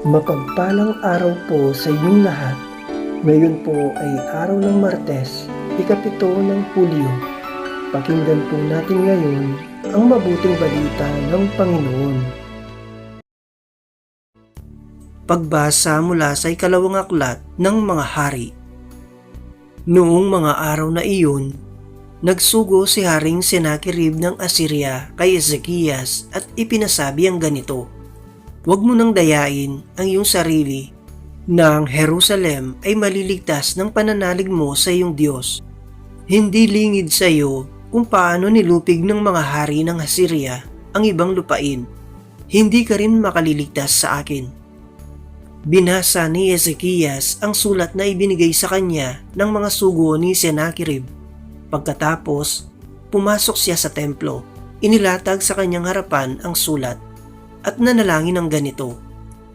Mapagpalang araw po sa inyong lahat. Ngayon po ay araw ng Martes, ikapito ng Hulyo. Pakinggan po natin ngayon ang mabuting balita ng Panginoon. Pagbasa mula sa ikalawang aklat ng mga hari. Noong mga araw na iyon, nagsugo si Haring Senakirib ng Assyria kay Ezekias at ipinasabi ang ganito: "Huwag mo nang dayain ang iyong sarili na ang Jerusalem ay maliligtas ng pananalig mo sa iyong Diyos. Hindi lingid sa iyo kung paano nilupig ng mga hari ng Assyria ang ibang lupain. Hindi ka rin makaliligtas sa akin." Binasa ni Ezekias ang sulat na ibinigay sa kanya ng mga sugo ni Senakirib. Pagkatapos, pumasok siya sa templo. Inilatag sa kanyang harapan ang sulat at nanalangin ng ganito: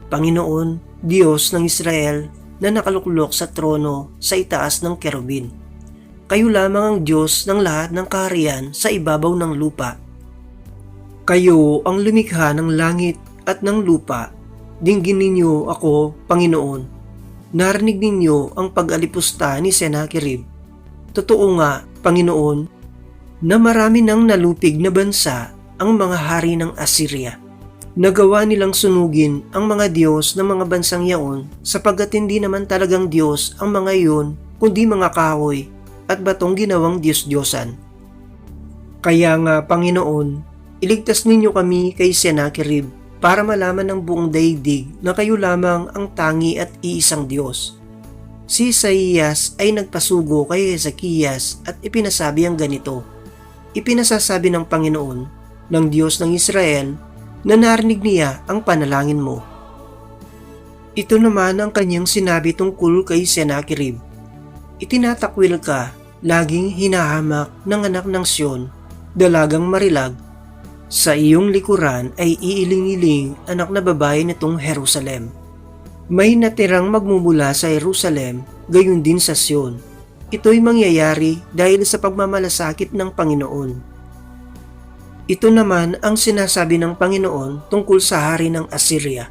"Panginoon, Diyos ng Israel na nakaluklok sa trono sa itaas ng kerubin. Kayo lamang ang Diyos ng lahat ng kaharian sa ibabaw ng lupa. Kayo ang lumikha ng langit at ng lupa. Dinggin ninyo ako, Panginoon. Narinig ninyo ang pag-alipusta ni Senakirib. Totoo nga, Panginoon, na marami nang nalupig na bansa ang mga hari ng Assyria. Nagawa nilang sunugin ang mga Diyos ng mga bansang yaon sapagkat hindi naman talagang Diyos ang mga iyon kundi mga kahoy at batong ginawang Diyos-Diyosan. Kaya nga, Panginoon, iligtas ninyo kami kay Senakirib para malaman ng buong daigdig na kayo lamang ang tangi at iisang Diyos." Si Isaías ay nagpasugo kay Ezekias at ipinasabi ang ganito: "Ipinasasabi ng Panginoon, ng Diyos ng Israel, na narinig niya ang panalangin mo." Ito naman ang kanyang sinabi tungkol kay Senakirib: "Itinatakwil ka, laging hinahamak ng anak ng Sion, dalagang marilag. Sa iyong likuran ay iiling-iling anak na babae nitong Jerusalem. May natirang magmumula sa Jerusalem, gayon din sa Sion. Ito'y mangyayari dahil sa pagmamalasakit ng Panginoon." Ito naman ang sinasabi ng Panginoon tungkol sa hari ng Assyria: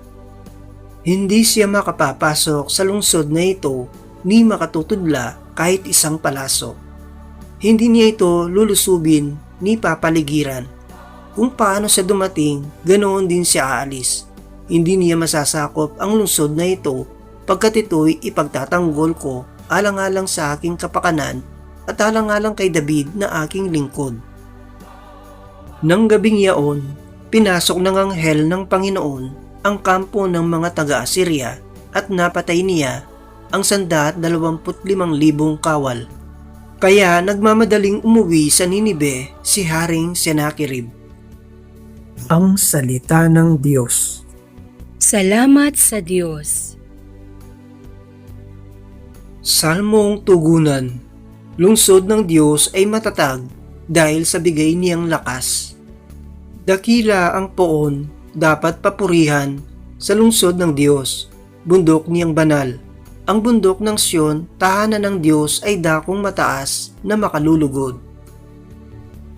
"Hindi siya makapapasok sa lungsod na ito ni makatutudla kahit isang palaso. Hindi niya ito lulusubin ni papaligiran. Kung paano siya dumating, ganoon din siya aalis. Hindi niya masasakop ang lungsod na ito pagkat ito'y ipagtatanggol ko alang-alang sa aking kapakanan at alang-alang kay David na aking lingkod." Nang gabing yaon, pinasok ng anghel ng Panginoon ang kampo ng mga taga-Assyria at napatay niya ang 125,000 kawal. Kaya nagmamadaling umuwi sa Ninibe si Haring Senakirib. Ang Salita ng Diyos. Salamat sa Diyos. Salmong Tugunan. Lungsod ng Diyos ay matatag dahil sa bigay niyang lakas. Dakila ang poon, dapat papurihan sa lungsod ng Diyos, bundok niyang banal. Ang bundok ng Sion, tahanan ng Diyos ay dakong mataas na makalulugod.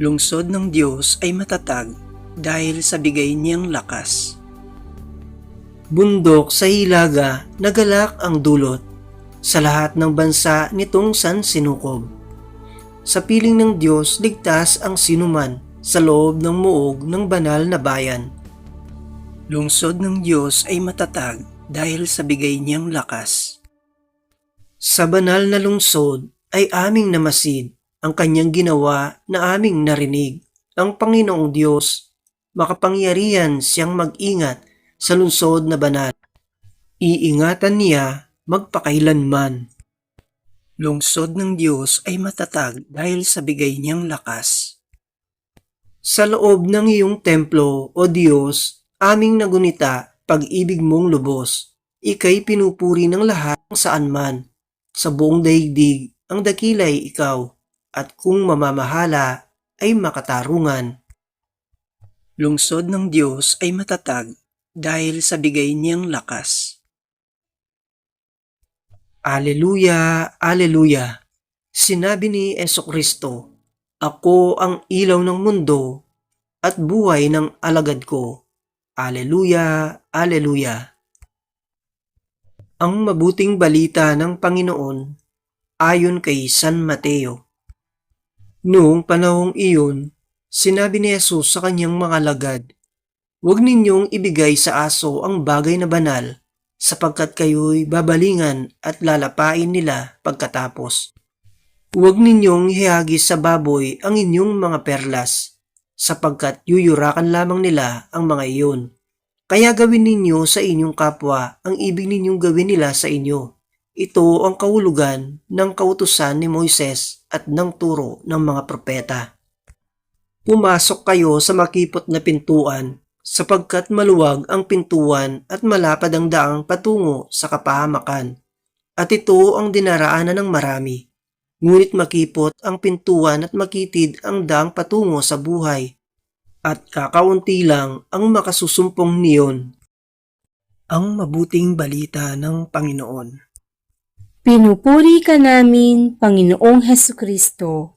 Lungsod ng Diyos ay matatag dahil sa bigay niyang lakas. Bundok sa hilaga, nagalak ang dulot. Sa lahat ng bansa nitong sansinukob. Sa piling ng Diyos, ligtas ang sinuman sa loob ng muog ng banal na bayan. Lungsod ng Diyos ay matatag dahil sa bigay niyang lakas. Sa banal na lungsod ay aming namasid ang kanyang ginawa na aming narinig. Ang Panginoong Diyos, makapangyarihan siyang mag-ingat sa lungsod na banal. Iingatan niya magpakailanman. Lungsod ng Diyos ay matatag dahil sa bigay niyang lakas. Sa loob ng iyong templo, O Diyos, aming nagunita pag-ibig mong lubos. Ika'y pinupuri ng lahat saan man. Sa buong daigdig, ang dakila'y ikaw, at kung mamamahala ay makatarungan. Lungsod ng Diyos ay matatag dahil sa bigay niyang lakas. Aleluya, aleluya. Sinabi ni Jesucristo, "Ako ang ilaw ng mundo at buhay ng alagad ko." Aleluya, aleluya. Ang mabuting balita ng Panginoon ayon kay San Mateo. Noong panahong iyon, sinabi ni Jesus sa kanyang mga lagad, "Huwag ninyong ibigay sa aso ang bagay na banal, sapagkat kayo'y babalingan at lalapain nila pagkatapos. Huwag ninyong ihagis sa baboy ang inyong mga perlas, sapagkat yuyurakan lamang nila ang mga iyon. Kaya gawin ninyo sa inyong kapwa ang ibig ninyong gawin nila sa inyo. Ito ang kahulugan ng kautusan ni Moises at ng turo ng mga propeta. Pumasok kayo sa makipot na pintuan, sapagkat maluwag ang pintuan at malapad ang daang patungo sa kapahamakan. At ito ang dinaraanan ng marami. Ngunit makipot ang pintuan at makitid ang daang patungo sa buhay. At kakaunti lang ang makasusumpong niyon." Ang mabuting balita ng Panginoon. Pinupuri ka namin, Panginoong Hesukristo.